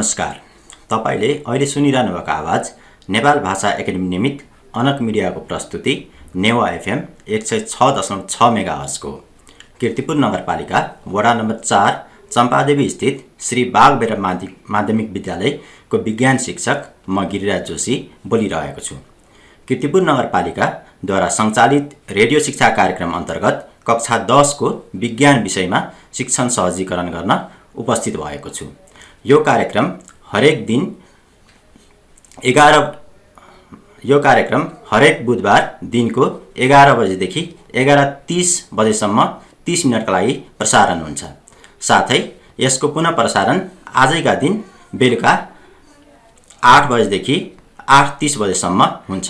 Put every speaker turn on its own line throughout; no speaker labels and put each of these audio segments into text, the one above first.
नमस्कार। तपाईले अहिले सुनिरहनु भएको आवाज नेपाल भाषा एकाडेमी निमित अनक मिडियाको प्रस्तुति नेवा एफएम 106.6 मेगाहर्जको कीर्तिपुर नगरपालिका वडा नम्बर 4 चम्पादेवी स्थित श्री बागबेर माध्यमिक विद्यालयको विज्ञान शिक्षक म गिरिराज जोशी बोलिरहेको छु। कीर्तिपुर नगरपालिकाद्वारा सञ्चालित रेडियो शिक्षा कार्यक्रम अन्तर्गत कक्षा 10 को विज्ञान विषयमा शिक्षण सहजीकरण गर्न उपस्थित भएको छु। यो कार्यक्रम हरेक बुधबार दिनको 11 बजेदेखि 11:30 बजेसम्म 30 मिनटका लागि प्रसारण हुन्छ। साथै यसको पुनः प्रसारण आजैका दिन बेलुका 8 बजेदेखि 8:30 बजेसम्म हुन्छ।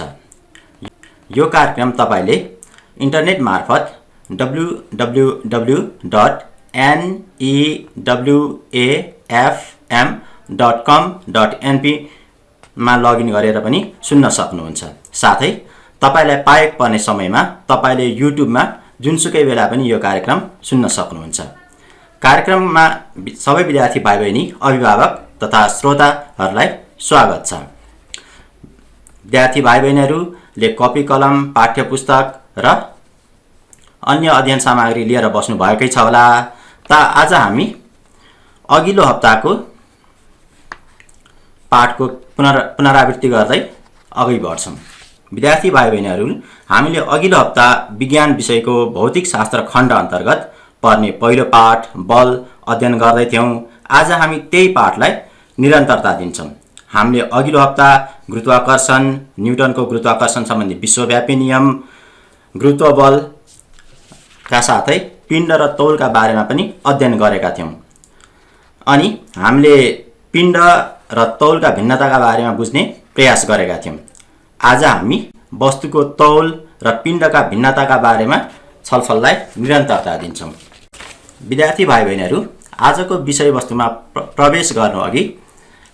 यो कार्यक्रम तपाईले इन्टरनेट मार्फत www.newafm.com.np मा लगइन गरेर पनि सुन्न सक्नुहुन्छ। साथै तपाईलाई पाएको पर्ने समयमा तपाईले युट्युबमा जुनसुकै बेला पनि यो कार्यक्रम सुन्न सक्नुहुन्छ। कार्यक्रममा सबै विद्यार्थी भाइबहिनी, अभिभावक तथा श्रोताहरूलाई स्वागत छ। विद्यार्थी भाइबहिनीहरूले कपी कलम, पाठ्यपुस्तक र अन्य अध्ययन सामग्री लिएर बस्नु भएकै छ होला। आज हामी अघिल्लो हप्ताको पाठको पुनरावृत्ति गर्दै अघि बढ्छौँ। विद्यार्थी भाइबहिनीहरू, हामीले अघिल्लो हप्ता विज्ञान विषयको भौतिक शास्त्र खण्ड अन्तर्गत पर्ने पहिलो पाठ बल अध्ययन गर्दै थियौँ। आज हामी त्यही पाठलाई निरन्तरता दिन्छौँ। हामीले अघिल्लो हप्ता गुरुत्वाकर्षण, न्युटनको गुरुत्वाकर्षण सम्बन्धी विश्वव्यापी नियम, गुरुत्व बलका साथै पिण्ड र तौलका बारेमा पनि अध्ययन गरेका थियौँ। अनि हामीले पिण्ड र तौलका भिन्नताका बारेमा बुझ्ने प्रयास गरेका थियौँ। आज हामी वस्तुको तौल र पिण्डका भिन्नताका बारेमा छलफललाई निरन्तरता दिन्छौँ। विद्यार्थी भाइबहिनीहरू, आजको विषयवस्तुमा प्रवेश गर्नु अघि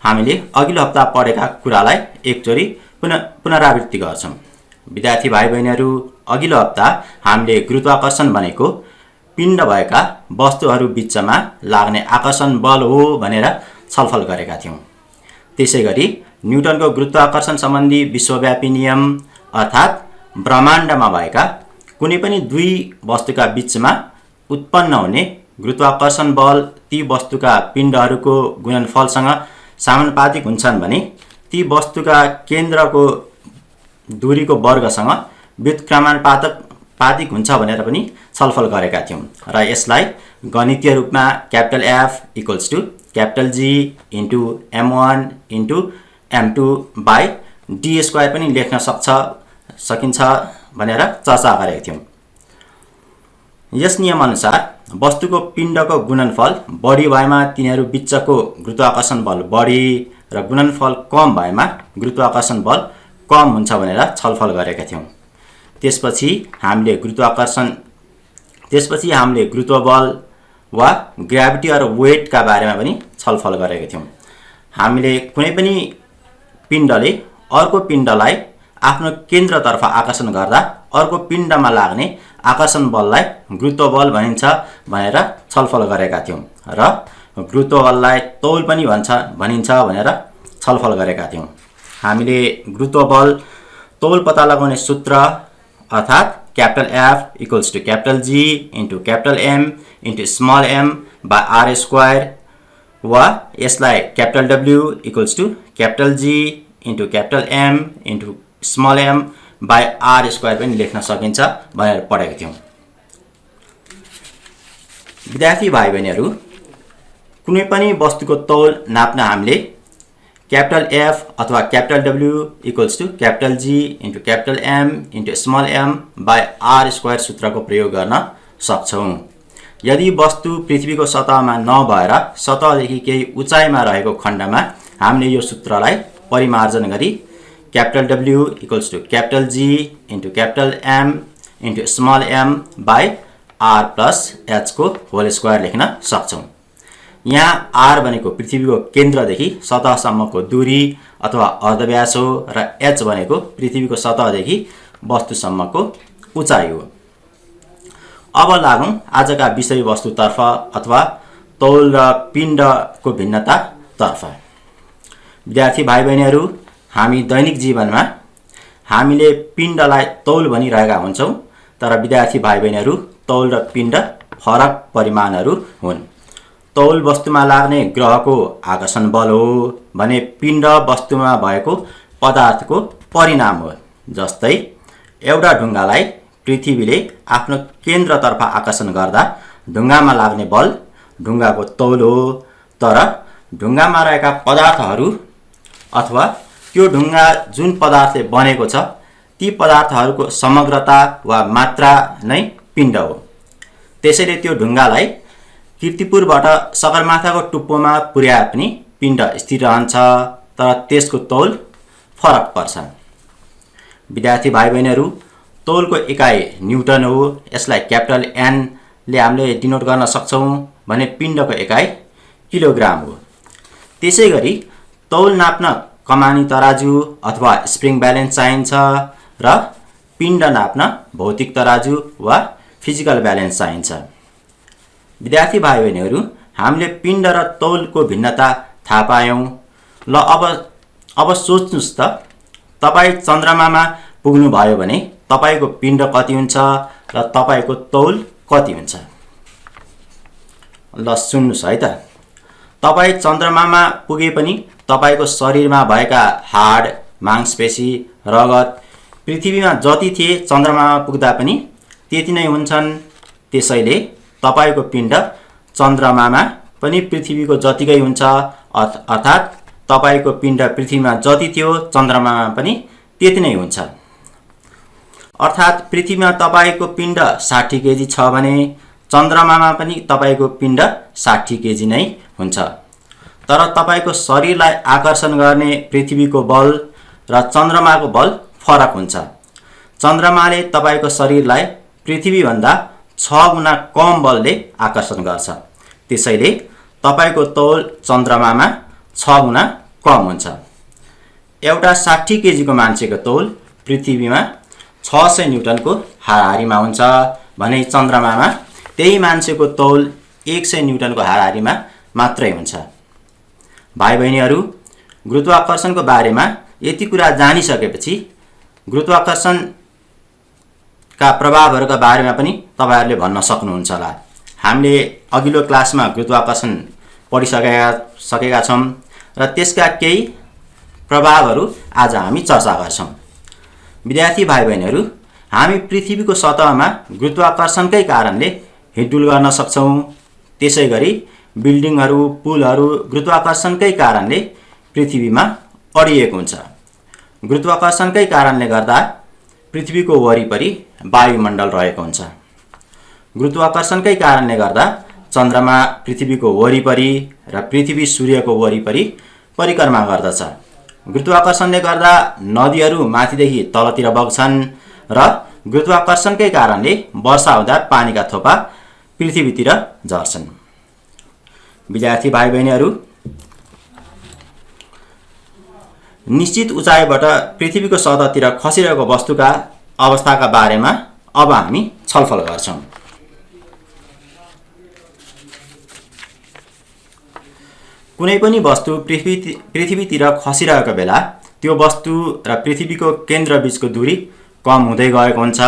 हामीले अघिल्लो हप्ता पढेका कुरालाई एकचोटि पुनरावृत्ति गर्छौँ। विद्यार्थी भाइबहिनीहरू, अघिल्लो हप्ता हामीले गुरुत्वाकर्षण भनेको पिण्ड भएका वस्तुहरू बीचमा लाग्ने आकर्षण बल हो भनेर छलफल गरेका थियौँ। त्यसैगरी न्युटनको गुरुत्वाकर्षण सम्बन्धी विश्वव्यापी नियम अर्थात् ब्रह्माण्डमा भएका कुनै पनि दुई वस्तुका बीचमा उत्पन्न हुने गुरुत्वाकर्षण बल ती वस्तुका पिण्डहरूको गुणनफलसँग समानुपातिक हुन्छन् भने ती वस्तुका केन्द्रको दूरीको वर्गसँग व्युत्क्रमानुपातिक हुन्छ भनेर पनि छलफल गरेका थियौँ। र यसलाई गणितीय रूपमा capital F equals to capital G into M1 into M2 by D² पनि लेख्न सकिन्छ भनेर चर्चा गरेका थियौँ। यस नियमअनुसार वस्तुको पिण्डको गुणनफल बढी भएमा तिनीहरू बीचको गुरुत्वाकर्षण बल बढी र गुणनफल कम भएमा गुरुत्वाकर्षण बल कम हुन्छ भनेर छलफल गरेका थियौँ। त्यसपछि हामीले गुरुत्व बल वा ग्राभिटी र वेटका बारेमा पनि छलफल गरेका थियौँ। हामीले कुनै पनि पिण्डले अर्को पिण्डलाई आफ्नो केन्द्रतर्फ आकर्षण गर्दा अर्को पिण्डमा लाग्ने आकर्षण बललाई गुरुत्व बल भनिन्छ भनेर छलफल गरेका थियौँ। र गुरुत्व बललाई तौल पनि भनिन्छ भनेर छलफल गरेका थियौँ। हामीले गुरुत्व बल तौल पत्ता लगाउने सूत्र अर्थात् capital F equals to capital G into capital M into small m by R² वा यसलाई capital W equals to capital G into capital M into small m by R² पनि लेख्न सकिन्छ भनेर पढेका थियौँ। विद्यार्थी भाइबहिनीहरू, कुनै पनि वस्तुको तौल नाप्न हामीले क्यापिटल F अथवा capital W equals to capital G into capital M into small m by R² सूत्रको प्रयोग गर्न सक्छौँ। यदि वस्तु पृथ्वीको सतहमा नभएर सतहदेखि केही उचाइमा रहेको खण्डमा हामीले यो सूत्रलाई परिमार्जन गरी capital W equals to capital G into capital M into small m by R plus H को होल स्क्वायर लेख्न सक्छौँ। यहाँ R भनेको पृथ्वीको केन्द्रदेखि सतहसम्मको दूरी अथवा अर्धव्यास हो र H भनेको पृथ्वीको सतहदेखि वस्तुसम्मको उचाइ हो। अब लागौँ आजका विषयवस्तुतर्फ अथवा तौल र पिण्डको भिन्नतातर्फ। विद्यार्थी भाइ बहिनीहरू, हामी दैनिक जीवनमा हामीले पिण्डलाई तौल भनिरहेका हुन्छौँ, तर विद्यार्थी भाइ बहिनीहरू, तौल र पिण्ड फरक परिमाणहरू हुन्। तौल वस्तुमा लाग्ने ग्रहको आकर्षण बल हो भने पिण्ड वस्तुमा भएको पदार्थको परिणाम हो। जस्तै एउटा ढुङ्गालाई पृथ्वीले आफ्नो केन्द्रतर्फ आकर्षण गर्दा ढुङ्गामा लाग्ने बल ढुङ्गाको तौल हो, तर ढुङ्गामा रहेका पदार्थहरू अथवा त्यो ढुङ्गा जुन पदार्थले बनेको छ ती पदार्थहरूको समग्रता वा मात्रा नै पिण्ड हो। त्यसैले त्यो ढुङ्गालाई कीर्तिपुरबाट सगरमाथाको टुप्पोमा पुर्याए पनि पिण्ड स्थिर रहन्छ, तर त्यसको तौल फरक पर्छ। विद्यार्थी भाइ बहिनीहरू, तौलको इकाइ न्युटन हो। यसलाई क्यापिटल एन ले हामीले डिनोट गर्न सक्छौँ भने पिण्डको इकाइ किलोग्राम हो। त्यसै गरी तौल नाप्न कमानी तराजु अथवा स्प्रिङ ब्यालेन्स चाहिन्छ र पिण्ड नाप्न भौतिक तराजु वा फिजिकल ब्यालेन्स चाहिन्छ। विद्यार्थी भाइ बहिनीहरू, हामीले पिण्ड र तौलको भिन्नता थाहा पायौँ। ल अब सोच्नुहोस् त, तपाईँ चन्द्रमामा पुग्नुभयो भने तपाईँको पिण्ड कति हुन्छ र तपाईँको तौल कति हुन्छ? ल सुन्नुहोस् है त, तपाईँ चन्द्रमामा पुगे पनि तपाईँको शरीरमा भएका हाड, मांसपेशी, रगत पृथ्वीमा जति थिए चन्द्रमामा पुग्दा पनि त्यति नै हुन्छन्। त्यसैले तपाईँको पिण्ड चन्द्रमामा पनि पृथ्वीको जतिकै हुन्छ, अर्थात् तपाईँको पिण्ड पृथ्वीमा जति थियो चन्द्रमामा पनि त्यति नै हुन्छ। अर्थात् पृथ्वीमा तपाईँको पिण्ड 60 केजी छ भने चन्द्रमामा पनि तपाईँको पिण्ड 60 केजी नै हुन्छ। तर तपाईँको शरीरलाई आकर्षण गर्ने पृथ्वीको बल र चन्द्रमाको बल फरक हुन्छ। चन्द्रमाले तपाईँको शरीरलाई पृथ्वीभन्दा 6 गुणा कम बलले आकर्षण गर्छ। त्यसैले तपाईँको तौल चन्द्रमामा 6 गुणा कम हुन्छ। एउटा 60 केजीको मान्छेको तौल पृथ्वीमा 600 न्युटनको हाराहारीमा हुन्छ भने चन्द्रमामा त्यही मान्छेको तौल 100 न्युटनको हाराहारीमा मात्रै हुन्छ। भाइ बहिनीहरू, गुरुत्वाकर्षणको बारेमा यति कुरा जानिसकेपछि गुरुत्वाकर्षणका प्रभावहरूका बारेमा पनि तपाईहरूले भन्न सक्नुहुन्छ होला। हामीले अघिल्लो क्लासमा गुरुत्वाकर्षण पढिसकेका छौँ र त्यसका केही प्रभावहरू आज हामी चर्चा गर्छौँ। विद्यार्थी भाइ बहिनीहरू, हामी पृथ्वीको सतहमा गुरुत्वाकर्षणकै कारणले हिँडडुल गर्न सक्छौँ। त्यसै गरी बिल्डिङहरू, पुलहरू गुरुत्वाकर्षणकै कारणले पृथ्वीमा अडिएको हुन्छ। गुरुत्वाकर्षणकै कारणले गर्दा पृथ्वीको वरिपरि वायुमण्डल रहेको हुन्छ। गुरुत्वाकर्षणकै कारणले गर्दा चन्द्रमा पृथ्वीको वरिपरि र पृथ्वी सूर्यको वरिपरि परिक्रमा गर्दछ। गुरुत्वाकर्षणले गर्दा नदीहरू माथिदेखि तलतिर बग्छन् र गुरुत्वाकर्षणकै कारणले वर्षा हुँदा पानीका थोपा पृथ्वीतिर झर्छन्। विद्यार्थी भाइ बहिनीहरू, निश्चित उचाइबाट पृथ्वीको सतहतिर खसिरहेको वस्तुका अवस्थाका बारेमा अब हामी छलफल गर्छौँ। कुनै पनि वस्तु पृथ्वीतिर खसिरहेको बेला त्यो वस्तु र पृथ्वीको केन्द्रबीचको दूरी कम हुँदै गएको हुन्छ।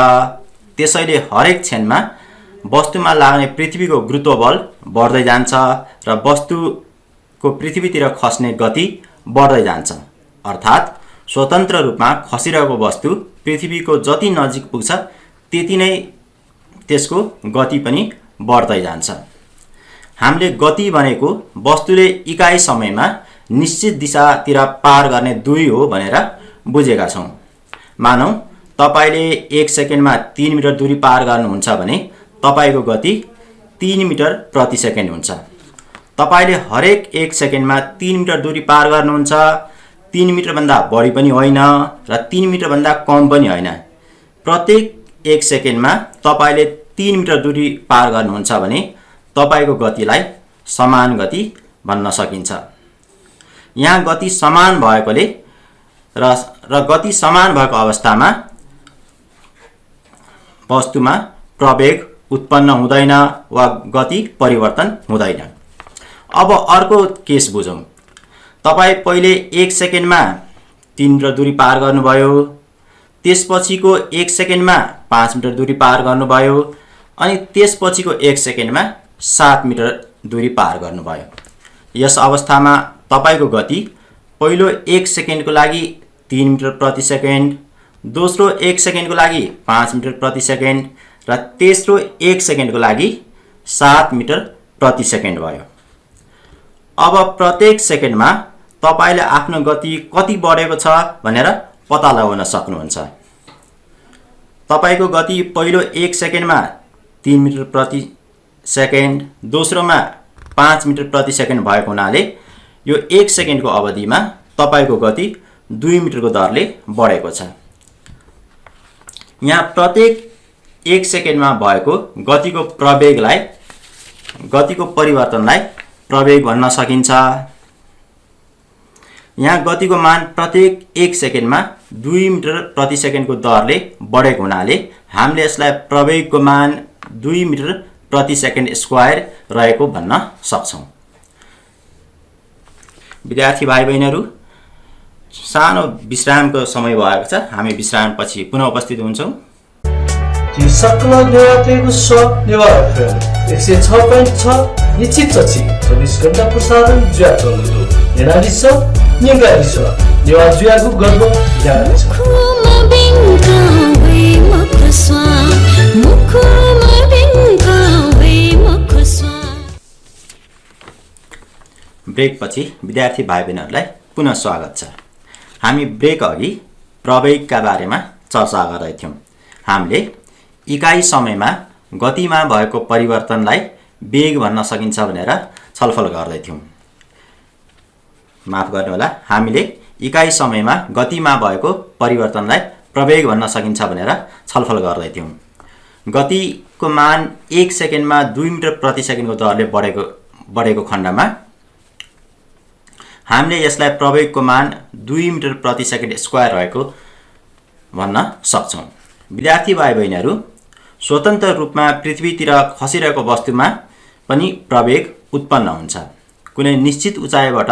त्यसैले हरेक क्षणमा वस्तुमा लाग्ने पृथ्वीको गुरुत्व बल बढ्दै जान्छ र वस्तुको पृथ्वीतिर खस्ने गति बढ्दै जान्छ। अर्थात् स्वतन्त्र रूपमा खसिरहेको वस्तु पृथ्वीको जति नजिक पुग्छ त्यति नै त्यसको गति पनि बढ्दै जान्छ। हामीले गति भनेको वस्तुले इकाइ समयमा निश्चित दिशातिर पार गर्ने दूरी हो भनेर बुझेका छौँ। मानौँ तपाईले 1 सेकेन्डमा 3 मिटर दूरी पार गर्नुहुन्छ भने तपाईको गति 3 मिटर प्रति सेकेन्ड हुन्छ। तपाईले हरेक 1 सेकेन्डमा 3 मिटर दूरी पार गर्नुहुन्छ। 3 मिटर भन्दा बढी पनि होइन र 3 मिटर भन्दा कम पनि होइन। प्रत्येक 1 सेकेन्डमा तपाईले 3 मिटर दूरी पार गर्नुहुन्छ भने तपाईको गतिलाई समान गति भन्न सकिन्छ। यहाँ गति समान भएकोले र गति समान भएको अवस्थामा वस्तुमा प्रवेग उत्पन्न हुँदैन वा गति परिवर्तन हुँदैन। अब अर्को केस बुझौँ। तपाईँ पहिले 1 सेकेन्डमा 3 मिटर दूरी पार गर्नुभयो, त्यसपछिको 1 सेकेन्डमा 5 मिटर दूरी पार गर्नुभयो, अनि त्यसपछिको 1 सेकेन्डमा 7 मिटर दूरी पार गर्नुभयो। यस अवस्थामा तपाईको गति पहिलो 1 सेकेन्डको लागि 3 मिटर प्रति सेकेन्ड, दोस्रो 1 सेकेन्डको लागि 5 मिटर प्रति सेकेन्ड र तेस्रो 1 सेकेन्डको लागि 7 मिटर प्रति सेकेन्ड भयो। अब प्रत्येक सेकेन्डमा तपाईले आफ्नो गति कति बढेको छ भनेर पत्ता लगाउन सक्नुहुन्छ। तपाईको गति पहिलो 1 सेकेन्डमा 3 मिटर प्रति सेकेन्ड, दोस्रोमा 5 मिटर प्रति सेकेन्ड भएको हुनाले यो 1 सेकेन्डको अवधिमा तपाईको गति 2 मिटरको दरले बढेको छ। यहाँ प्रत्येक 1 सेकेन्डमा भएको गतिको परिवर्तनलाई प्रवेग भन्न सकिन्छ। यहाँ गतिको मान प्रत्येक 1 सेकेन्डमा 2 मिटर प्रति सेकेन्डको दरले बढेको हुनाले हामीले यसलाई प्रवेगको मान 2 मिटर प्रति सेकेन्ड स्क्वायर रहेको भन्न सक्छौं। विद्यार्थी भाइ बहिनीहरू, सानो विश्रामको समय भएको छ। हामी विश्रामपछि पुनः उपस्थित हुन्छौं।
sakla newateको सब नेवा FM 106.6 निश्चित 24 घण्टा प्रसारण जुया चल्दो नेनाली सब नेगाली सब नेवा जुयाको गर्व जाने छ।
ब्रेक पछि विद्यार्थी भाइ बहिनीहरूलाई पुनः स्वागत छ। हामी ब्रेक अघि प्रवेगका बारेमा चर्चा गर्दै थियौं। हामीले इकाई समयमा गतिमा भएको परिवर्तनलाई वेग भन्न सकिन्छ भनेर छलफल गर्दै थियौं। माफ गर्नुहोला, हामीले इकाई समयमा गतिमा भएको परिवर्तनलाई प्रवेग भन्न सकिन्छ भनेर छलफल गर्दै थियौं। गतिको मान 1 सेकेन्डमा 2 मिटर प्रति सेकेन्डको दरले बढेको खण्डमा हामीले यसलाई प्रवेगको मान 2 मिटर प्रति सेकेन्ड स्क्वायर रहेको भन्न सक्छौं। विद्यार्थी भाइ बहिनीहरू, स्वतन्त्र रूपमा पृथ्वीतिर खसिरहेको वस्तुमा पनि प्रवेग उत्पन्न हुन्छ। कुनै निश्चित उचाइबाट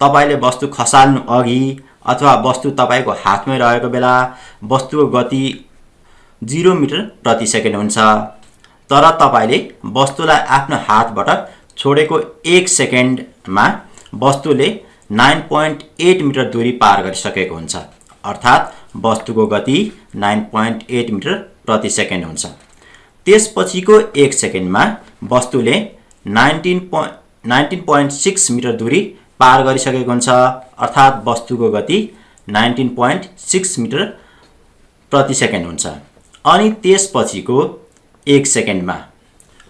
तपाईले वस्तु खसाल्नु अघि अथवा वस्तु तपाईको हातमै रहेको बेला वस्तुको गति 0 मिटर प्रति सेकेन्ड हुन्छ। तर तपाईले वस्तुलाई आफ्नो हातबाट छोडेको 1 सेकेन्डमा वस्तुले 9.8 मिटर दूरी पार गरिसकेको हुन्छ। अर्थात् वस्तुको गति 9.8 मिटर प्रति सेकेन्ड हुन्छ। त्यसपछिको 1 सेकेन्डमा वस्तुले 19.6 मिटर दूरी पार गरिसकेको हुन्छ। अर्थात् वस्तुको गति 19.6 मिटर प्रति सेकेन्ड हुन्छ। अनि त्यसपछिको 1 सेकेन्डमा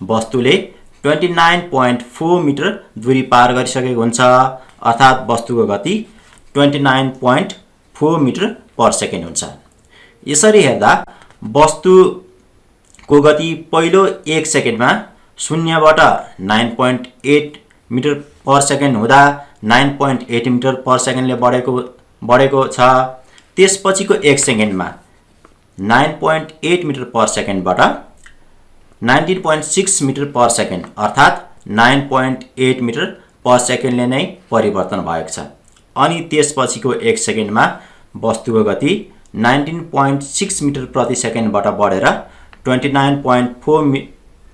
वस्तुले 29.4 मिटर दूरी पार गरिसकेको हुन्छ। अर्थात् वस्तुको गति 29.4 मिटर पर सेकेन्ड हुन्छ। यसरी हेर्दा वस्तुको गति पहिलो 1 सेकेन्डमा 0 बाट 9.8 मिटर पर सेकेन्ड हुँदा 9.8 मिटर पर सेकेन्डले बढेको छ। त्यसपछिको 1 सेकेन्डमा 9.8 मिटर पर सेकेन्डबाट 19.6 मिटर पर सेकेन्ड अर्थात् 9.8 मिटर पर सेकेन्डले नै परिवर्तन भएको छ। अनि त्यसपछिको 1 सेकेन्डमा वस्तुको गति 19.6 मिटर प्रति सेकेन्डबाट बढेर 29.4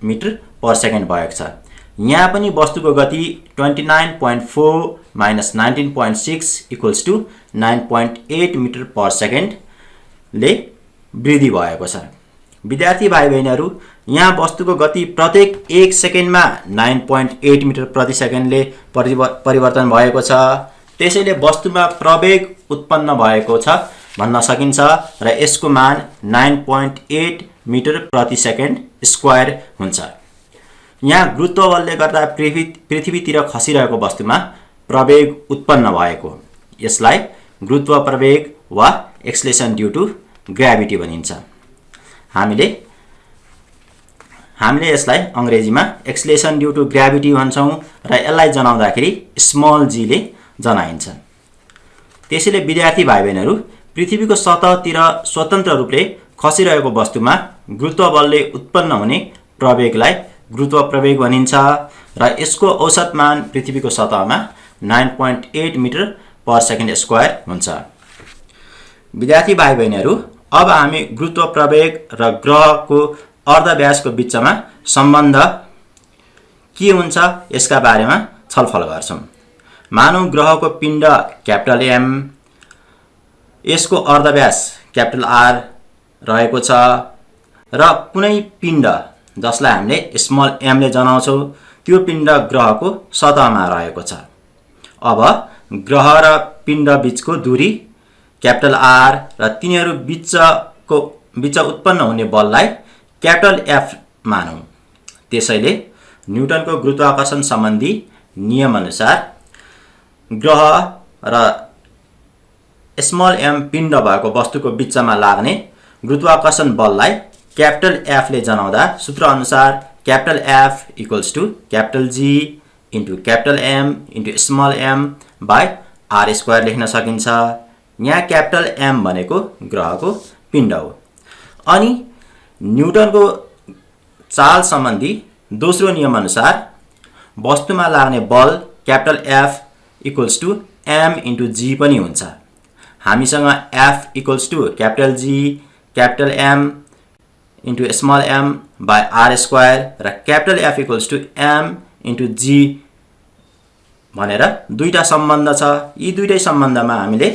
मिटर पर सेकेन्ड भएको छ। यहाँ पनि वस्तुको गति 29.4 - 19.6 = 9.8 मिटर पर सेकेन्डले वृद्धि भएको छ। विद्यार्थी भाइ बहिनीहरू, यहाँ वस्तुको गति प्रत्येक 1 सेकेन्डमा 9.8 मिटर प्रति सेकेन्डले परिवर्तन भएको छ। त्यसैले वस्तुमा प्रवेग उत्पन्न भएको छ भन्न सकिन्छ र यसको मान 9.8 मिटर प्रति सेकेन्ड स्क्वायर हुन्छ। यहाँ गुरुत्व बलले गर्दा पृथ्वीतिर खसिरहेको वस्तुमा प्रवेग उत्पन्न भएको, यसलाई गुरुत्व प्रवेग वा एक्सलेसन ड्यू टु ग्राभिटी भनिन्छ। हामीले यसलाई अंग्रेजीमा एक्सलेसन ड्यू टु ग्राभिटी भन्छौं र यसलाई जनाउँदाखेरि स्मल जी ले जनाइन्छ। त्यसैले विद्यार्थी भाइ बहिनीहरू, पृथ्वीको सतहतिर स्वतन्त्र रूपले खसिरहेको वस्तुमा गुरुत्व बलले उत्पन्न हुने प्रवेगलाई गुरुत्व प्रवेग भनिन्छ र यसको औसत मान पृथ्वीको सतहमा 9.8 मिटर पर सेकेन्ड स्क्वायर हुन्छ। विद्यार्थी भाइ बहिनीहरू, अब हामी गुरुत्व प्रवेग र ग्रहको अर्धव्यासको बीचमा सम्बन्ध के हुन्छ यसका बारेमा छलफल गर्छौं। मानौं ग्रहको पिण्ड क्यापिटल एम, यसको अर्धव्यास क्यापिटल आर रहेको छ र कुनै पिण्ड जसलाई हामीले स्मल एम ले जनाउँछौं त्यो पिण्ड ग्रहको सतहमा रहेको छ। अब ग्रह र पिण्ड बीचको दूरी क्यापिटल आर र तिनीहरू बीच उत्पन्न हुने बललाई क्यापिटल एफ मानौं। त्यसैले न्युटनको गुरुत्वाकर्षण सम्बन्धी नियम अनुसार ग्रह र स्मल एम पिण्ड भएको वस्तुको बीचमा लाग्ने गुरुत्वाकर्षण बललाई क्यापिटल एफ ले जनाउँदा सूत्र अनुसार capital F equals to capital G into capital M into small am by R square लेख्न सकिन्छ। यहाँ क्यापिटल एम भनेको ग्रहको पिण्ड हो। अनि न्युटनको चाल सम्बन्धी दोस्रो नियम अनुसार वस्तुमा लाग्ने बल capital F equals to M into G पनि हुन्छ। हामीसँग F equals to capital G capital M into small am by R square र capital F equals to M into G भनेर दुईटा सम्बन्ध छ। यी दुईटै सम्बन्धमा हामीले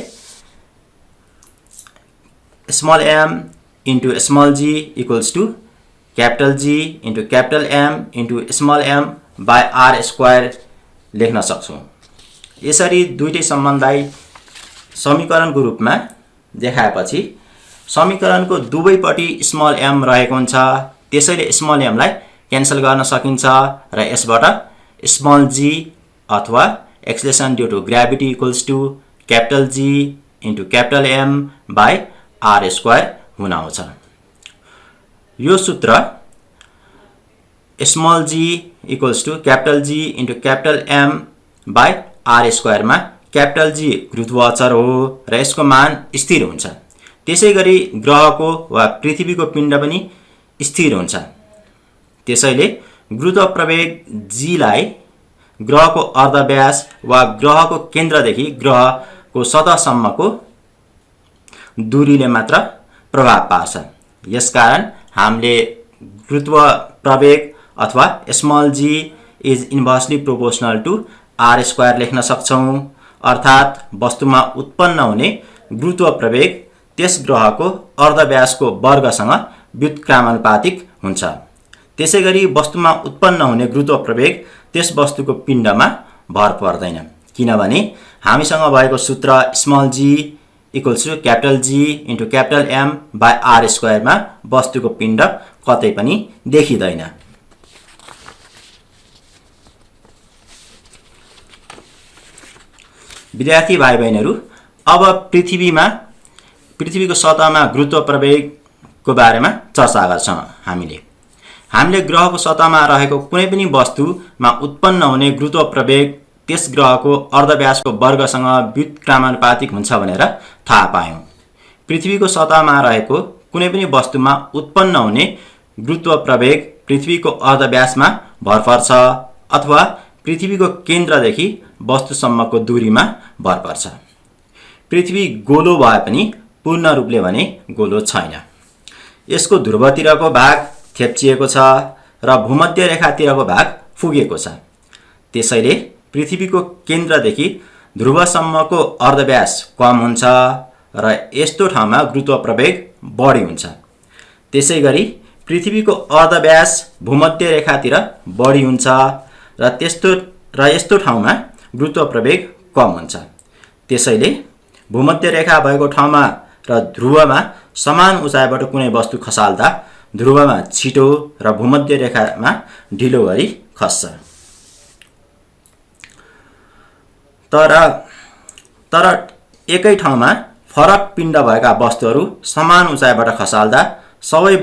small M into small G equals to capital G into capital M into small am by R square लेख्न सक्छौं। यसरी दुईटै सम्बन्धलाई समीकरणको रूपमा देखाएपछि समीकरणको दुवैपट्टि स्मल एम रहेको हुन्छ। त्यसैले स्मल एमलाई क्यान्सल गर्न सकिन्छ र यसबाट स्मल जी अथवा acceleration due to gravity equals to capital G into capital M by R square हुन आउँछ। यो सूत्र small G equals to capital G into capital M by R स्क्वायरमा क्यापिटल जी गुरुत्व अचर हो र यसको मान स्थिर हुन्छ। त्यसैगरी ग्रहको वा पृथ्वीको पिण्ड पनि स्थिर हुन्छ। त्यसैले गुरुत्व प्रवेग जी लाई ग्रहको अर्धव्यास वा ग्रहको केन्द्रदेखि ग्रहको सतहसम्मको दूरीले मात्र प्रभाव पार्छ। यसकारण हामीले गुरुत्व प्रवेग अथवा small g is inversely proportional to R square लेख्न सक्छौं। अर्थात् वस्तुमा उत्पन्न हुने गुरुत्व प्रवेग त्यस ग्रहको अर्धव्यासको वर्गसँग व्युत्क्रमानुपातिक हुन्छ। त्यसैगरी वस्तुमा उत्पन्न हुने गुरुत्व प्रवेग त्यस वस्तुको पिण्डमा भर पर्दैन, किनभने हामीसँग भएको सूत्र small G equals to capital G into capital M by R स्क्वायरमा वस्तुको पिण्ड कतै पनि देखिँदैन। विद्यार्थी भाइ बहिनीहरू, अब पृथ्वीको सतहमा गुरुत्व प्रवेगको बारेमा चर्चा गर्छौं। हामीले ग्रहको सतहमा रहेको कुनै पनि वस्तुमा उत्पन्न हुने गुरुत्व प्रवेग त्यस ग्रहको अर्धव्यासको वर्गसँग व्युत्क्रमानुपातिक हुन्छ भनेर थाहा पायौं। पृथ्वीको सतहमा रहेको कुनै पनि वस्तुमा उत्पन्न हुने गुरुत्व प्रवेग पृथ्वीको अर्धव्यासमा भर पर्छ अथवा पृथ्वीको केन्द्रदेखि वस्तुसम्मको दूरीमा भर पर्छ। पृथ्वी गोलो भए पनि पूर्ण रूपले भने गोलो छैन। यसको ध्रुवतिरको भाग थेप्चिएको छ र भूमध्य रेखातिरको भाग फुकेको छ। त्यसैले पृथ्वीको केन्द्रदेखि ध्रुवसम्मको अर्धव्यास कम हुन्छ र यस्तो ठाउँमा गुरुत्व प्रवेग बढी हुन्छ। त्यसैगरी पृथ्वीको अर्धव्यास भूमध्य रेखातिर बढी हुन्छ र यस्तो ठाउँमा गुरुत्व प्रवेग कम हुन्छ। त्यसैले भूमध्य रेखा भएको ठाउँमा र ध्रुवमा समान उचाइबाट कुनै वस्तु खसाल्दा ध्रुवमा छिटो र भूमध्य रेखामा ढिलो गरी खस्छ। तर एकै ठाउँमा फरक पिण्ड भएका वस्तुहरू समान उचाइबाट खसाल्दा सबै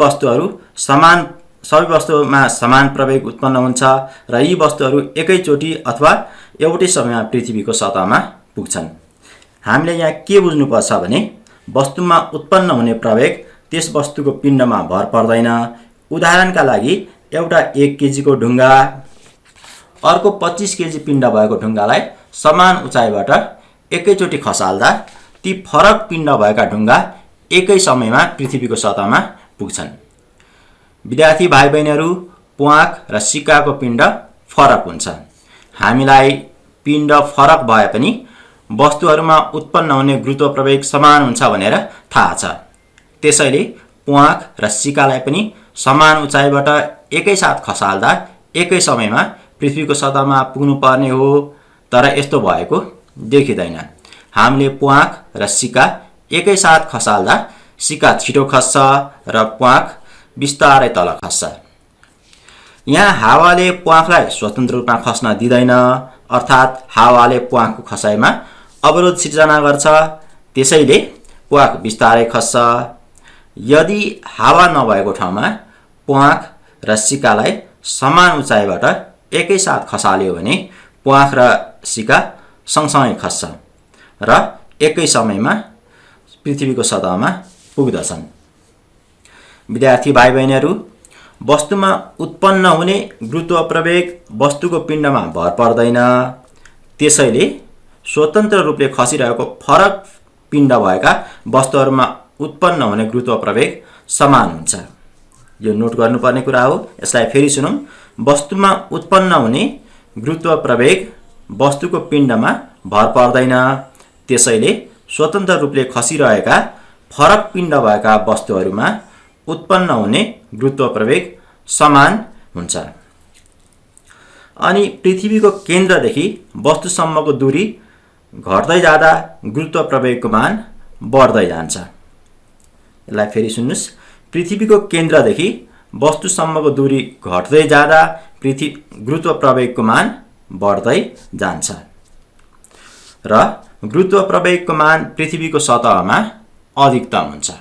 वस्तुमा समान प्रवेग उत्पन्न हुन्छ र यी वस्तुहरू एकैचोटि अथवा एउटै समयमा पृथ्वीको सतहमा पुग्छन्। हामीले यहाँ के बुझ्नुपर्छ भने वस्तुमा उत्पन्न हुने प्रवेग त्यस वस्तुको पिण्डमा भर पर्दैन। उदाहरणका लागि एउटा 1 केजीको ढुङ्गा अर्को 25 केजी पिण्ड भएको ढुङ्गालाई समान उचाइबाट एकैचोटि खसाल्दा ती फरक पिण्ड भएका ढुङ्गा एकै समयमा पृथ्वीको सतहमा पुग्छन्। विद्यार्थी भाइ बहिनीहरू, प्वाँख र सिक्काको पिण्ड फरक हुन्छ। हामीलाई पिण्ड फरक भए पनि वस्तुहरूमा उत्पन्न हुने गुरुत्व प्रवेग समान हुन्छ भनेर थाहा छ। त्यसैले प्वाँख र सिक्कालाई पनि समान उचाइबाट एकैसाथ खसाल्दा एकै समयमा पृथ्वीको सतहमा पुग्नुपर्ने हो, तर यस्तो भएको देखिँदैन। हामीले प्वाँख र सिक्का एकैसाथ खसाल्दा सिक्का छिटो खस्छ र प्वाँख बिस्तारै तल खस्छ। यहाँ हावाले प्वाँखलाई स्वतन्त्र रूपमा खस्न दिँदैन, अर्थात् हावाले प्वाँखको खसाइमा अवरोध सिर्जना गर्छ, त्यसैले प्वाँख बिस्तारै खस्छ। यदि हावा नभएको ठाउँमा प्वाँख र सिक्कालाई समान उचाइबाट एकैसाथ खसाल्यो भने प्वाँख र सिक्का सँगसँगै खस्छ र एकै समयमा पृथ्वीको सतहमा पुग्दछन्। विद्यार्थी भाइ बहिनीहरू, वस्तुमा उत्पन्न हुने गुरुत्व प्रवेग वस्तुको पिण्डमा भर पर्दैन, त्यसैले स्वतन्त्र रूपले खसिरहेको फरक पिण्ड भएका वस्तुहरूमा उत्पन्न हुने गुरुत्व प्रवेग समान हुन्छ। यो नोट गर्नुपर्ने कुरा हो। यसलाई फेरि सुनौँ। वस्तुमा उत्पन्न हुने गुरुत्व प्रवेग वस्तुको पिण्डमा भर पर्दैन, त्यसैले स्वतन्त्र रूपले खसिरहेका फरक पिण्ड भएका वस्तुहरूमा उत्पन्न हुने गुरुत्व प्रवेग समान हुन्छ। अनि पृथ्वीको केन्द्रदेखि वस्तुसम्मको दूरी घट्दै जाँदा गुरुत्व प्रवेगको मान बढ्दै जान्छ। यसलाई फेरि सुन्नुस्। पृथ्वीको केन्द्रदेखि वस्तुसम्मको दूरी घट्दै जाँदा गुरुत्व प्रवेगको मान बढ्दै जान्छ र गुरुत्व प्रवेगको मान पृथ्वीको सतहमा अधिकतम हुन्छ।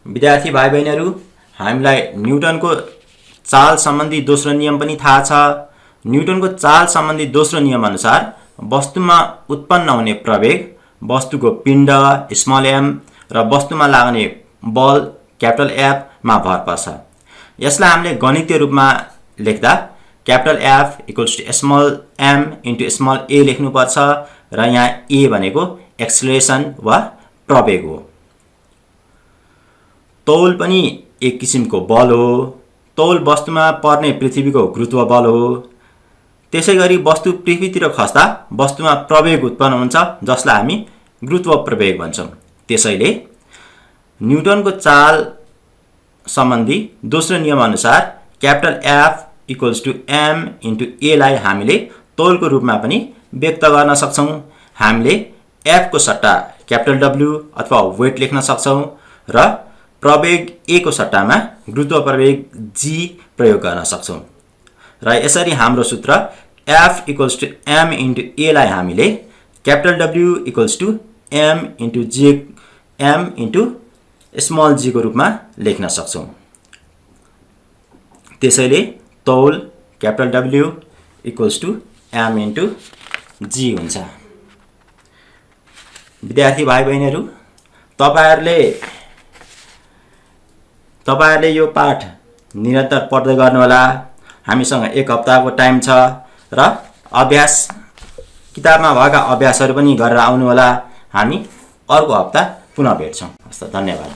विद्यार्थी भाइ बहिनीहरू, हामीलाई न्युटनको चाल सम्बन्धी दोस्रो नियम पनि थाहा छ। न्युटनको चाल सम्बन्धी दोस्रो नियम अनुसार वस्तुमा उत्पन्न हुने प्रवेग वस्तुको पिण्ड स्मल एम र वस्तुमा लाग्ने बल क्यापिटल एफ मा भर पर्छ। यसलाई हामीले गणितीय रूपमा लेख्दा capital F equals to small M into small A लेख्नुपर्छ र यहाँ ए भनेको एक्सेलरेसन वा प्रवेग हो। तौल पनि एक किसिमको बल हो। तौल वस्तुमा पर्ने पृथ्वीको गुरुत्व बल हो। त्यसै गरी वस्तु पृथ्वीतिर खस्दा वस्तुमा प्रवेग उत्पन्न हुन्छ, जसलाई हामी गुरुत्व प्रवेग भन्छौँ। त्यसैले न्युटनको चाल सम्बन्धी दोस्रो नियम अनुसार capital F equals to M into A लाई हामीले तौलको रूपमा पनि व्यक्त गर्न सक्छौँ। हामीले एफ को सट्टा क्यापिटल डब्ल्यू अथवा वेट लेख्न सक्छौँ र प्रवेग ए को सट्टामा गुरुत्व प्रवेग जी प्रयोग गर्न सक्छौँ र यसरी हाम्रो सूत्र F equals to M into A लाई हामीले capital W equals to M into G M into small G को रूपमा लेख्न सक्छौँ। त्यसैले तौल capital W equals to M into G हुन्छ। विद्यार्थी भाइ बहिनीहरू, तपाईहरुले यो पाठ निरन्तर पढ्दै गर्नुहोला। हामीसँग एक हप्ताको टाइम छ र अभ्यास किताबमा भएका अभ्यासहरू पनि गरेर आउनुहोला। हामी अर्को हप्ता पुनः भेट्छौँ। हस् त, धन्यवाद।